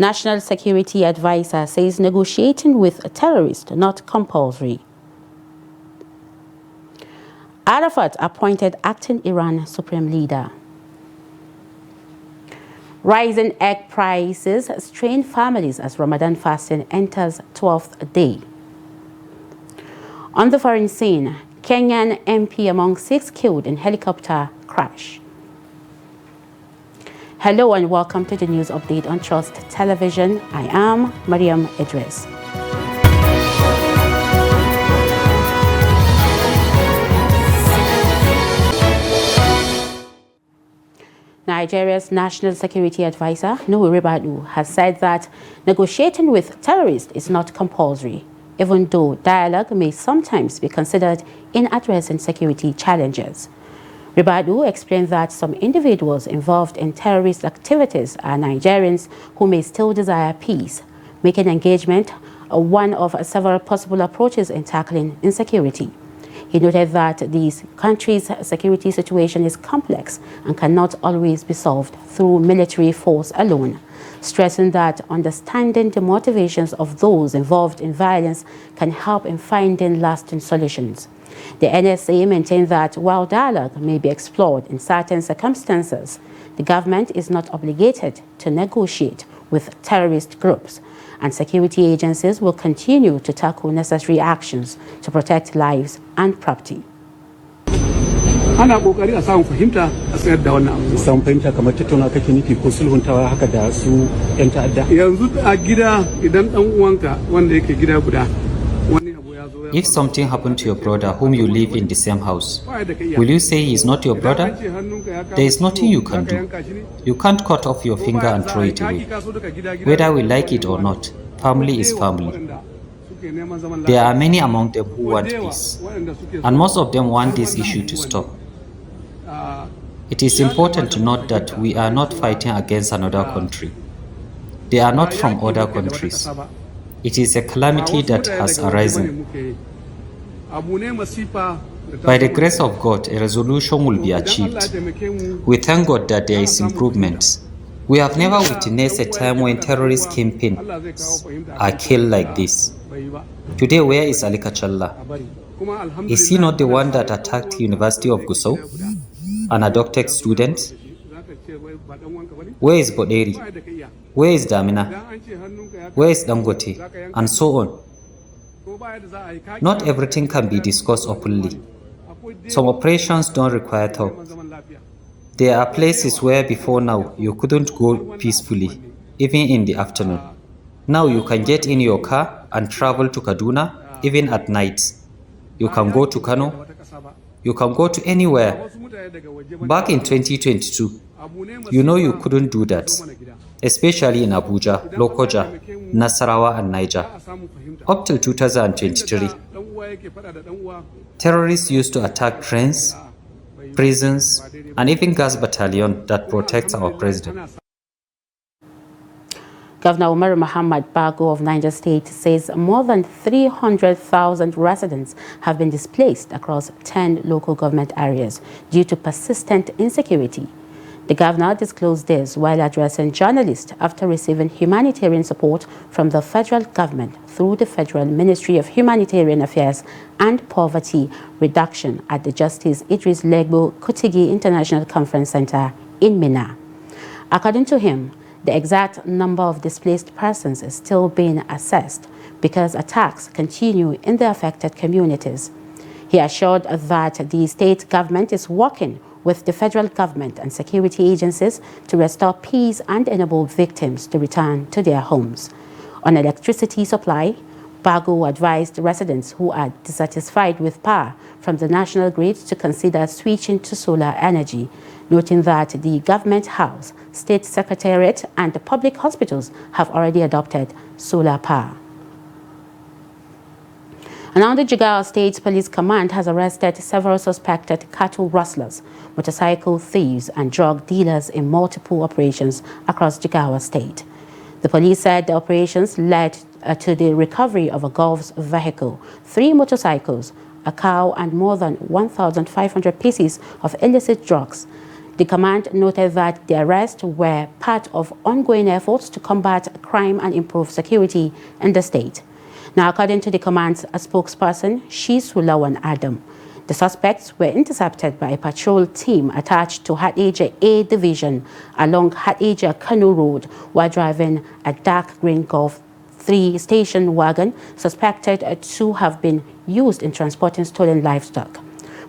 National Security Advisor says negotiating with a terrorist not compulsory. Arafat appointed acting Iran Supreme Leader. Rising egg prices strain families as Ramadan fasting enters 12th day. On the foreign scene, Kenyan MP among 6 killed in helicopter crash. Hello and welcome to the news update on Trust Television. I am Mariam Idris. Nigeria's National Security Advisor, Nuhu Ribadu, has said that negotiating with terrorists is not compulsory, even though dialogue may sometimes be considered in addressing security challenges. Ribadu explained that some individuals involved in terrorist activities are Nigerians who may still desire peace, making engagement one of several possible approaches in tackling insecurity. He noted that these countries' security situation is complex and cannot always be solved through military force alone, stressing that understanding the motivations of those involved in violence can help in finding lasting solutions. The NSA maintained that while dialogue may be explored in certain circumstances, the government is not obligated to negotiate with terrorist groups, and security agencies will continue to tackle necessary actions to protect lives and property. Ana kokari a samu fahimta a tsayar da wannan abu. Samu fahimta kamar tattauna kake nufi ko sulhuntawa haka da su yan ta'adda. Yanzu a gida idan dan uwanka wanda yake gida guda wani abu ya zo. If something happened to your brother whom you live in the same house, will you say he is not your brother? There is nothing you can do. You can't cut off your finger and throw it away. Whether we like it or not, family is family. There are many among them who want peace, and most of them want this issue to stop. It is important to note that we are not fighting against another country. They are not from other countries. It is a calamity that has arisen. By the grace of God, a resolution will be achieved. We thank God that there is improvement. We have never witnessed a time when terrorist kingpins are killed like this. Today, where is Ali Kachalla? Is he not the one that attacked the University of Gusau and abducted students? Where is Boderi? Where is Damina? Where is Dangote? And so on. Not everything can be discussed openly. Some operations don't require talk. There are places where before now you couldn't go peacefully, even in the afternoon. Now you can get in your car and travel to Kaduna, even at night. You can go to Kano. You can go to anywhere. Back in 2022, you know you couldn't do that, especially in Abuja, Lokoja, Nasarawa and Niger. Up till 2023, terrorists used to attack trains, prisons, and even gas battalion that protects our president. Governor Umar Muhammad Bago of Niger State says more than 300,000 residents have been displaced across 10 local government areas due to persistent insecurity. The governor disclosed this while addressing journalists after receiving humanitarian support from the federal government through the Federal Ministry of Humanitarian Affairs and Poverty Reduction at the Justice Idris Legbo Kutigi International Conference Center in Minna. According to him, the exact number of displaced persons is still being assessed because attacks continue in the affected communities. He assured that the state government is working with the federal government and security agencies to restore peace and enable victims to return to their homes. On electricity supply, Bago advised residents who are dissatisfied with power from the national grid to consider switching to solar energy, noting that the government house, state secretariat, and the public hospitals have already adopted solar power. And now the Jigawa State Police Command has arrested several suspected cattle rustlers, motorcycle thieves, and drug dealers in multiple operations across Jigawa State. The police said the operations led to the recovery of a Golf's vehicle, 3 motorcycles, a cow, and more than 1,500 pieces of illicit drugs. The command noted that the arrests were part of ongoing efforts to combat crime and improve security in the state. Now, according to the command's spokesperson, Sulawan Adam, the suspects were intercepted by a patrol team attached to Hadejia A Division along Hadejia Kano Road while driving a dark green Golf 3 station wagon suspected to have been used in transporting stolen livestock.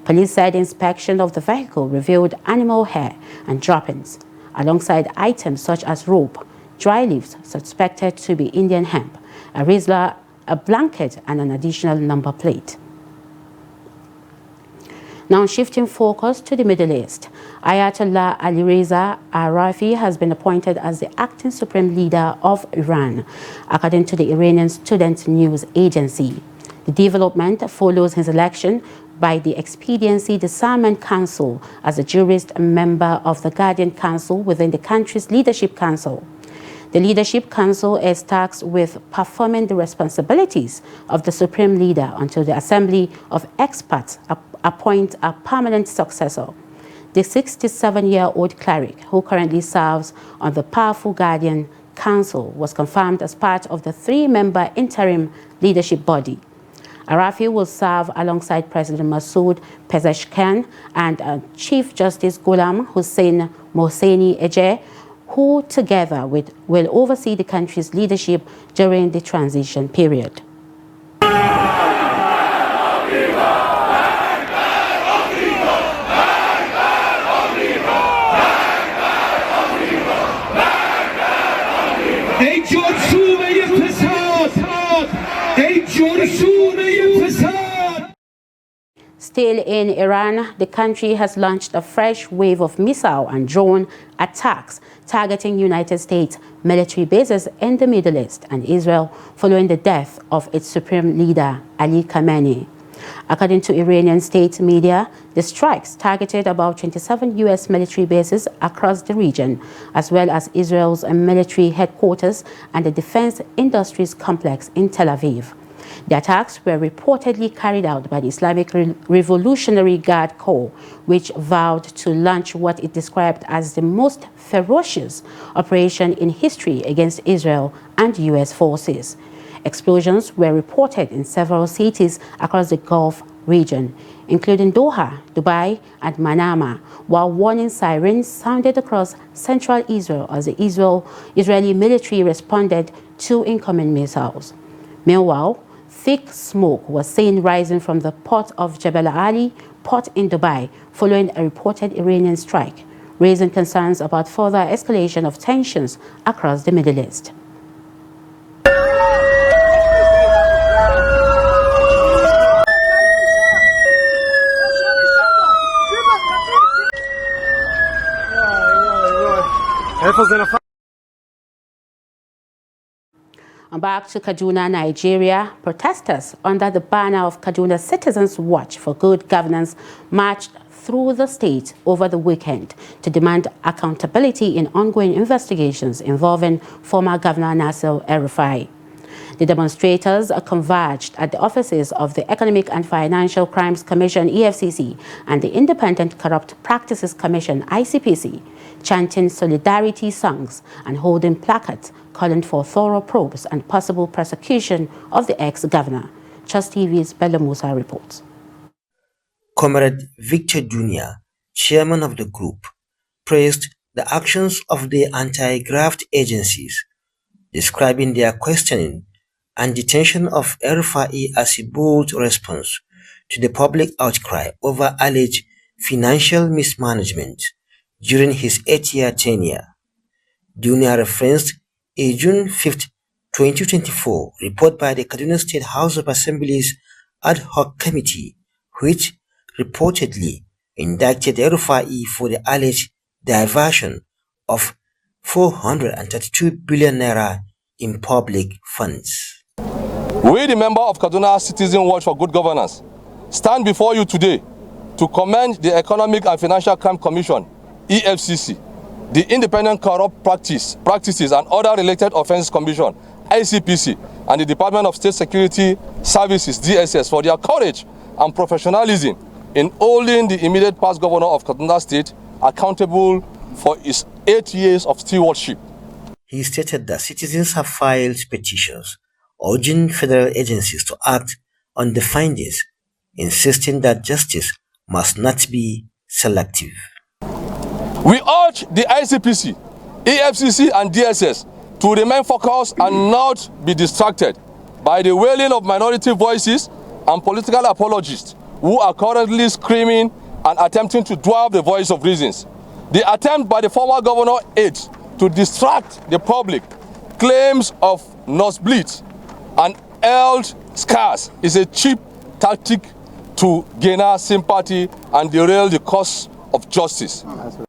Police said inspection of the vehicle revealed animal hair and droppings, alongside items such as rope, dry leaves suspected to be Indian hemp, a razor, a blanket, and an additional number plate. Now shifting focus to the Middle East, Ayatollah Alireza El-Rufai has been appointed as the acting supreme leader of Iran, according to the Iranian Student News Agency. The development follows his election by the Expediency Disarmament Council as a jurist member of the Guardian Council within the country's Leadership Council. The Leadership Council is tasked with performing the responsibilities of the Supreme Leader until the Assembly of Experts appoint a permanent successor. The 67-year-old cleric, who currently serves on the powerful Guardian Council, was confirmed as part of the 3-member interim leadership body. El-Rufai will serve alongside President Masoud Pezeshkian and Chief Justice Ghulam Hussein Mohseni Ejeh, who together will oversee the country's leadership during the transition period. Still in Iran, the country has launched a fresh wave of missile and drone attacks targeting United States military bases in the Middle East and Israel following the death of its supreme leader, Ali Khamenei. According to Iranian state media, the strikes targeted about 27 U.S. military bases across the region, as well as Israel's military headquarters and the defense industries complex in Tel Aviv. The attacks were reportedly carried out by the Islamic Revolutionary Guard Corps, which vowed to launch what it described as the most ferocious operation in history against Israel and U.S. forces. Explosions were reported in several cities across the Gulf region, including Doha, Dubai, and Manama, while warning sirens sounded across central Israel as the Israeli military responded to incoming missiles. Meanwhile, thick smoke was seen rising from the port of Jebel Ali port in Dubai following a reported Iranian strike, raising concerns about further escalation of tensions across the Middle East. And back to Kaduna, Nigeria, protesters under the banner of Kaduna Citizens Watch for Good Governance marched through the state over the weekend to demand accountability in ongoing investigations involving former Governor Nasir El-Rufai. The demonstrators converged at the offices of the Economic and Financial Crimes Commission, EFCC, and the Independent Corrupt Practices Commission, ICPC, chanting solidarity songs and holding placards calling for thorough probes and possible prosecution of the ex-governor. Trust TV's Bello Musa reports. Comrade Victor Jr., chairman of the group, praised the actions of the anti-graft agencies, describing their questioning and detention of El-Rufai as a bold response to the public outcry over alleged financial mismanagement during his 8-year tenure. Jr. referenced a June 5, 2024 report by the Kaduna State House of Assembly's Ad Hoc Committee, which reportedly indicted El-Rufai for the alleged diversion of 432 billion naira in public funds. We, the member of Kaduna Citizen Watch for Good Governance, stand before you today to commend the Economic and Financial Crime Commission, EFCC, the Independent Corrupt Practices and Other Related Offences Commission, ICPC, and the Department of State Security Services, DSS, for their courage and professionalism in holding the immediate past governor of Kaduna State, accountable for its 8 years of stewardship. He stated that citizens have filed petitions urging federal agencies to act on the findings, insisting that justice must not be selective. We urge the ICPC, EFCC and DSS to remain focused and not be distracted by the wailing of minority voices and political apologists who are currently screaming and attempting to dwarf the voice of reasons. The attempt by the former governor aides to distract the public claims of nosebleeds and health scars is a cheap tactic to gain sympathy and derail the cause of justice.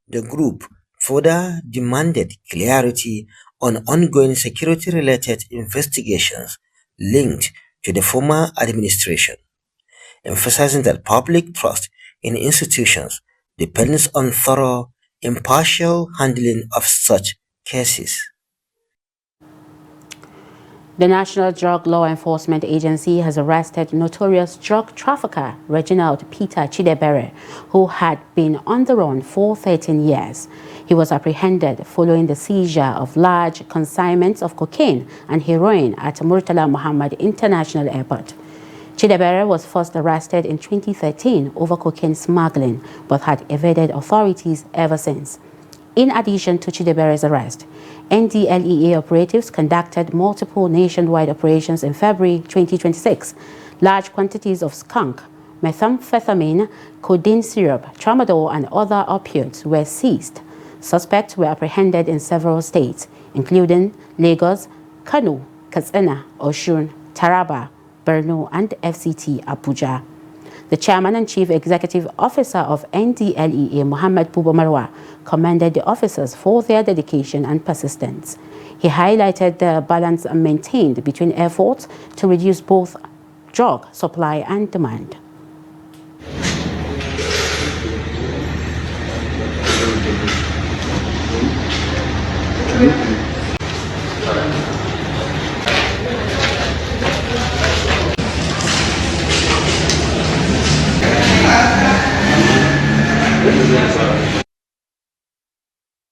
The group further demanded clarity on ongoing security-related investigations linked to the former administration, emphasizing that public trust in institutions depends on thorough, impartial handling of such cases. The National Drug Law Enforcement Agency has arrested notorious drug trafficker Reginald Peter Chidebere, who had been on the run for 13 years. He was apprehended following the seizure of large consignments of cocaine and heroin at Murtala Muhammad International Airport. Chidebere was first arrested in 2013 over cocaine smuggling, but had evaded authorities ever since. In addition to Chidebere's arrest, NDLEA operatives conducted multiple nationwide operations in February 2026. Large quantities of skunk, methamphetamine, codeine syrup, tramadol, and other opioids were seized. Suspects were apprehended in several states, including Lagos, Kano, Katsina, Osun, Taraba, Borno, and FCT Abuja. The chairman and chief executive officer of NDLEA, Muhammad Buba Marwa, commended the officers for their dedication and persistence. He highlighted the balance maintained between efforts to reduce both drug supply and demand.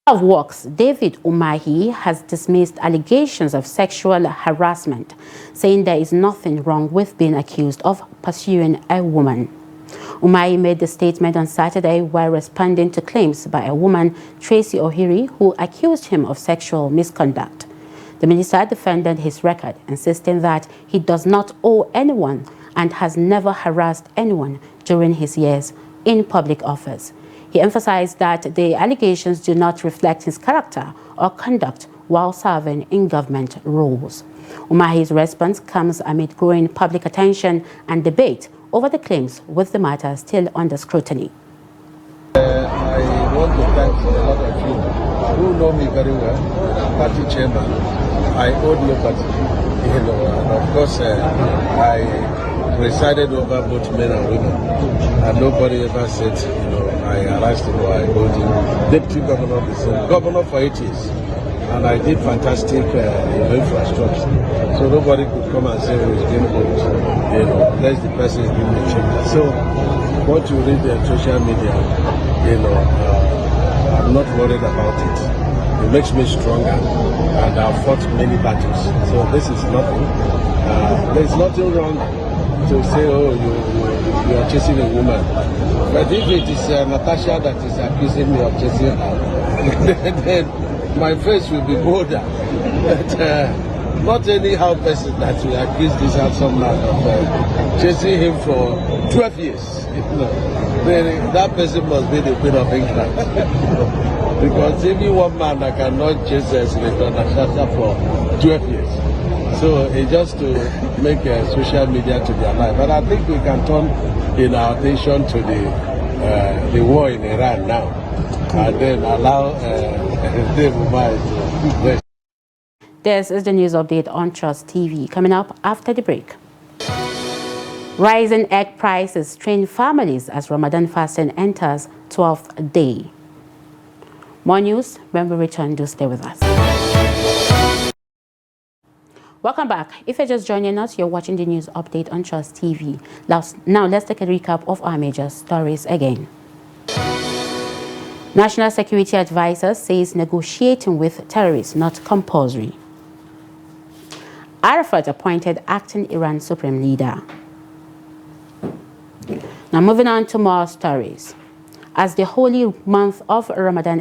Of Works, David Umahi has dismissed allegations of sexual harassment, saying there is nothing wrong with being accused of pursuing a woman. Umahi made the statement on Saturday while responding to claims by a woman, Tracy Ohiri, who accused him of sexual misconduct. The minister defended his record, insisting that he does not owe anyone and has never harassed anyone during his years in public office. He emphasized that the allegations do not reflect his character or conduct while serving in government roles. Umahi's response comes amid growing public attention and debate over the claims, with the matter still under scrutiny. I want to thank a lot of you who know me very well, party chairman. I owe nobody, and of course I presided over both men and women, and nobody ever said, I harassed him or I owed him. Deputy governor, the same governor for 8 years, and I did fantastic infrastructure. So nobody could come and say he was being owed, unless the person is giving a change. So once you read the social media, I'm not worried about it. It makes me stronger, and I've fought many battles. So this is nothing. There's nothing wrong to say, oh, you are chasing a woman. But if it is Natasha that is accusing me of chasing her, then my face will be bolder. But not anyhow person that will accuse this handsome man of chasing him for 12 years. Then that person must be the Queen of England. Because even one man that cannot chase Senator Natasha for 12 years. So it's just to make social media to their life. But I think we can turn our attention to the war in Iran now, and then allow Dave Umar to. This is the news update on Trust TV. Coming up after the break. Rising egg prices strain families as Ramadan fasting enters 12th day. More news when we return. Do stay with us. Welcome back. If you're just joining us, you're watching the news update on Trust TV. Now let's take a recap of our major stories again. National Security Advisor says negotiating with terrorists not compulsory. Arafat appointed acting Iran Supreme Leader. Now moving on to more stories. As the holy month of Ramadan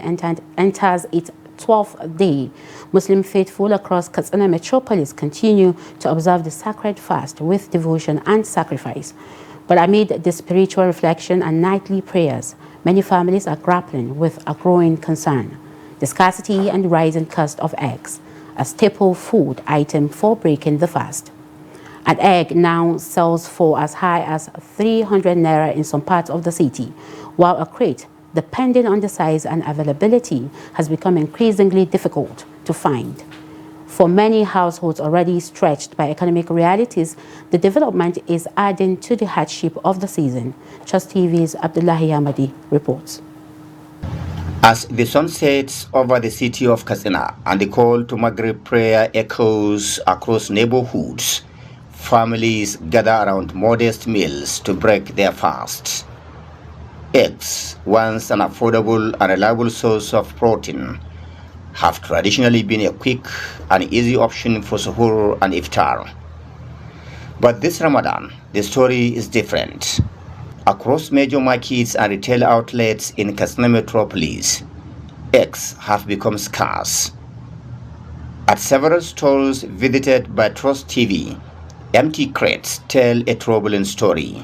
enters its 12th day, Muslim faithful across Katsina metropolis continue to observe the sacred fast with devotion and sacrifice. But amid the spiritual reflection and nightly prayers, many families are grappling with a growing concern: the scarcity and rising cost of eggs, a staple food item for breaking the fast. An egg now sells for as high as 300 naira in some parts of the city, while a crate, depending on the size and availability, has become increasingly difficult to find. For many households already stretched by economic realities, the development is adding to the hardship of the season. Trust TV's Abdullahi Yamadi reports. As the sun sets over the city of Katsina and the call to Maghrib prayer echoes across neighborhoods, families gather around modest meals to break their fasts. Eggs, once an affordable and reliable source of protein, have traditionally been a quick and easy option for suhoor and iftar. But this Ramadan, the story is different. Across major markets and retail outlets in Katsina metropolis, eggs have become scarce. At several stalls visited by Trust TV, empty crates tell a troubling story.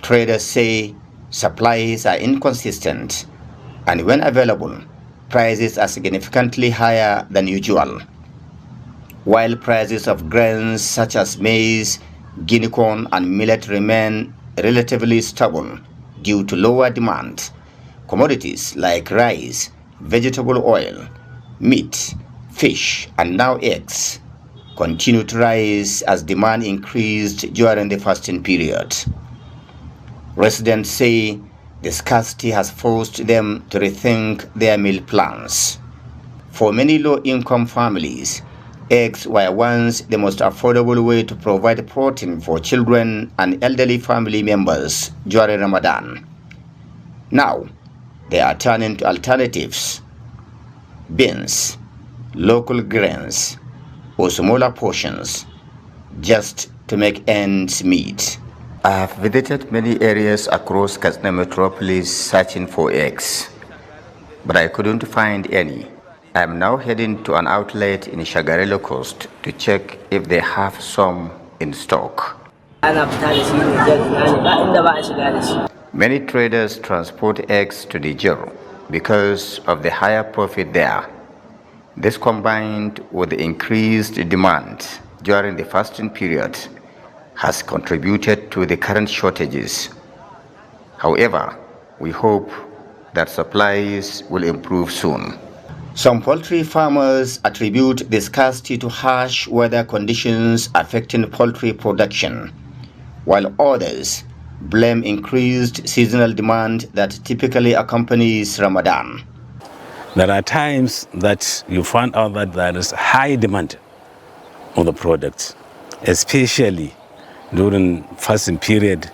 Traders say supplies are inconsistent, and when available, prices are significantly higher than usual. While prices of grains such as maize, guinea corn, and millet remain relatively stable due to lower demand, commodities like rice, vegetable oil, meat, fish, and now eggs continue to rise as demand increased during the fasting period. Residents say the scarcity has forced them to rethink their meal plans. For many low-income families, eggs were once the most affordable way to provide protein for children and elderly family members during Ramadan. Now, they are turning to alternatives: beans, local grains, or smaller portions, just to make ends meet. I have visited many areas across Katsina metropolis searching for eggs, but I couldn't find any. I am now heading to an outlet in Shagarelo Coast to check if they have some in stock. Many traders transport eggs to Niger because of the higher profit there. This, combined with the increased demand during the fasting period, has contributed to the current shortages. However, we hope that supplies will improve soon. Some poultry farmers attribute the scarcity to harsh weather conditions affecting poultry production, while others blame increased seasonal demand that typically accompanies Ramadan. There are times that you find out that there is high demand of the products, especially during fasting period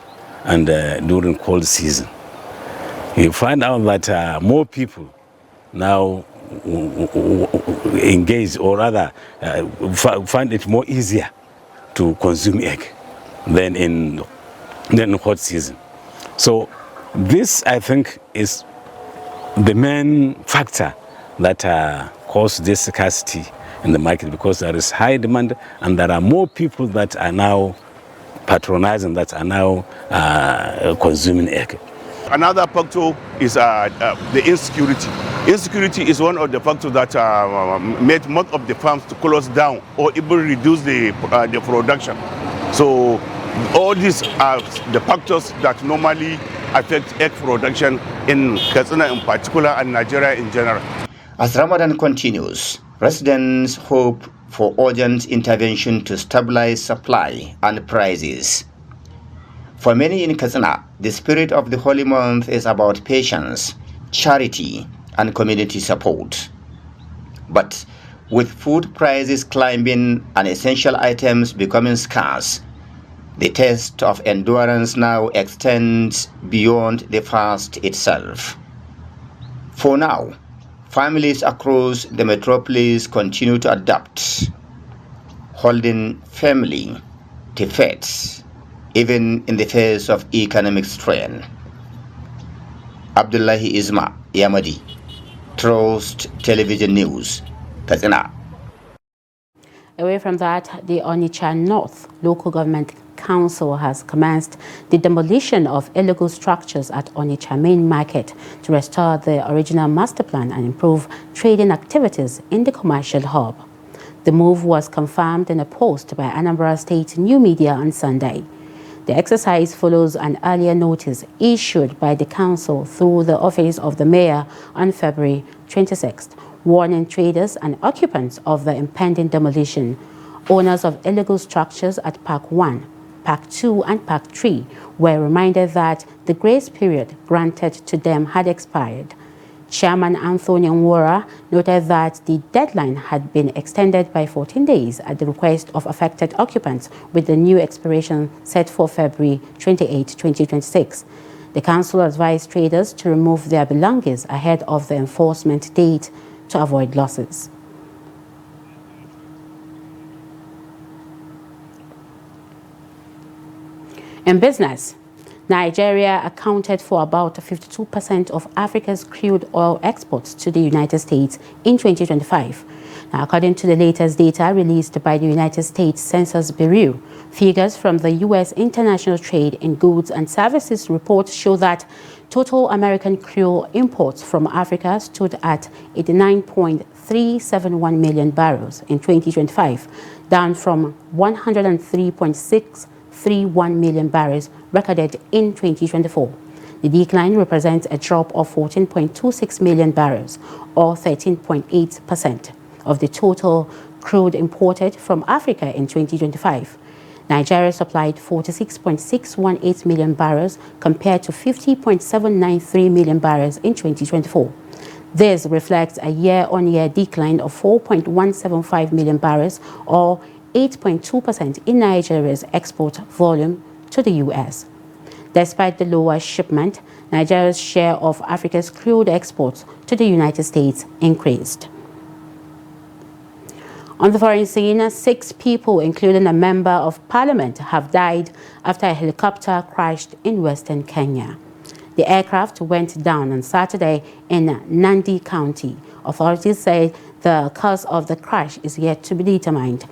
and during cold season. You find out that more people now engage, or rather find it more easier to consume egg than in hot season. So this, I think, is the main factor that caused this scarcity in the market, because there is high demand and there are more people that are now patronizing, that are now consuming egg. Another factor is the insecurity. Insecurity is one of the factors that made most of the farms to close down or even reduce the production. So all these are the factors that normally affect egg production in Katsina in particular and Nigeria in general. As Ramadan continues, residents hope for urgent intervention to stabilize supply and prices. For many in Katsina, the spirit of the holy month is about patience, charity, and community support. But with food prices climbing and essential items becoming scarce, the test of endurance now extends beyond the fast itself. For now, families across the metropolis continue to adapt, holding firmly to faiths, even in the face of economic strain. Abdullahi Isma Yamadi, Trust Television News, Katsina. Away from that, the Onitsha North Local Government Council has commenced the demolition of illegal structures at Onitsha Main Market to restore the original master plan and improve trading activities in the commercial hub. The move was confirmed in a post by Anambra State New Media on Sunday. The exercise follows an earlier notice issued by the council through the office of the mayor on February 26th, warning traders and occupants of the impending demolition. Owners of illegal structures at Park 1, Park 2 and Park 3 were reminded that the grace period granted to them had expired. Chairman Anthony Nwora noted that the deadline had been extended by 14 days at the request of affected occupants, with the new expiration set for February 28, 2026. The council advised traders to remove their belongings ahead of the enforcement date to avoid losses. In business, Nigeria accounted for about 52% of Africa's crude oil exports to the United States in 2025. Now, according to the latest data released by the United States Census Bureau, figures from the U.S. International Trade in Goods and Services report show that total American crude imports from Africa stood at 89.371 million barrels in 2025, down from 103.631 million barrels recorded in 2024. The decline represents a drop of 14.26 million barrels, or 13.8% of the total crude imported from Africa in 2025. Nigeria supplied 46.618 million barrels compared to 50.793 million barrels in 2024. This reflects a year-on-year decline of 4.175 million barrels, or 8.2% in Nigeria's export volume to the U.S. Despite the lower shipment, Nigeria's share of Africa's crude exports to the United States increased. On the foreign scene, 6 people, including a member of parliament, have died after a helicopter crashed in western Kenya. The aircraft went down on Saturday in Nandi County. Authorities say the cause of the crash is yet to be determined.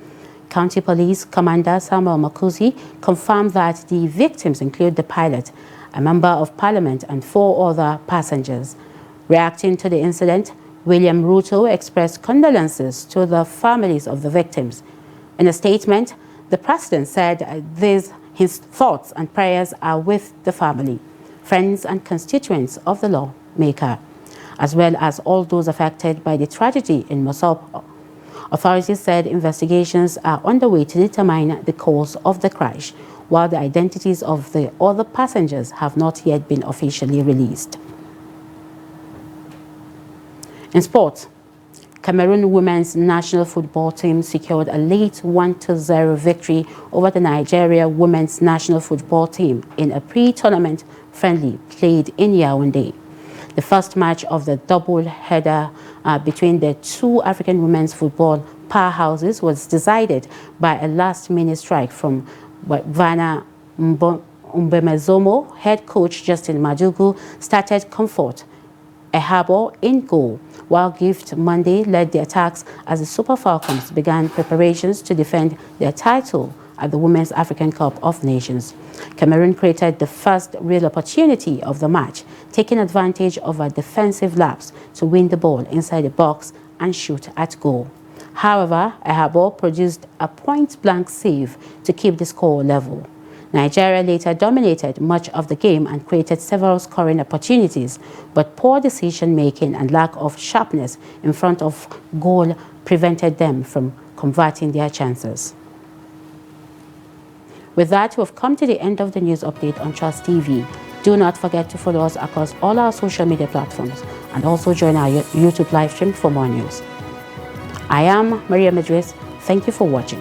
County Police Commander Samuel Makuzi confirmed that the victims include the pilot, a member of parliament, and 4 other passengers. Reacting to the incident, William Ruto expressed condolences to the families of the victims. In a statement, the president said his thoughts and prayers are with the family, friends and constituents of the lawmaker, as well as all those affected by the tragedy in Mosop. Authorities said investigations are underway to determine the cause of the crash, while the identities of the other passengers have not yet been officially released. In sport, Cameroon women's national football team secured a late 1-0 victory over the Nigeria women's national football team in a pre-tournament friendly played in Yaoundé. The first match of the double-header between the 2 African women's football powerhouses was decided by a last-minute strike from Vana Mbemezomo. Head coach Justin Madugu started Comfort Ehabo in goal, while Gift Monday led the attacks as the Super Falcons began preparations to defend their title at the Women's African Cup of Nations. Cameroon created the first real opportunity of the match, taking advantage of a defensive lapse to win the ball inside the box and shoot at goal. However, Ehabo produced a point-blank save to keep the score level. Nigeria later dominated much of the game and created several scoring opportunities, but poor decision-making and lack of sharpness in front of goal prevented them from converting their chances. With that, we've come to the end of the news update on Trust TV. Do not forget to follow us across all our social media platforms and also join our YouTube live stream for more news. I am Maria Madris. Thank you for watching.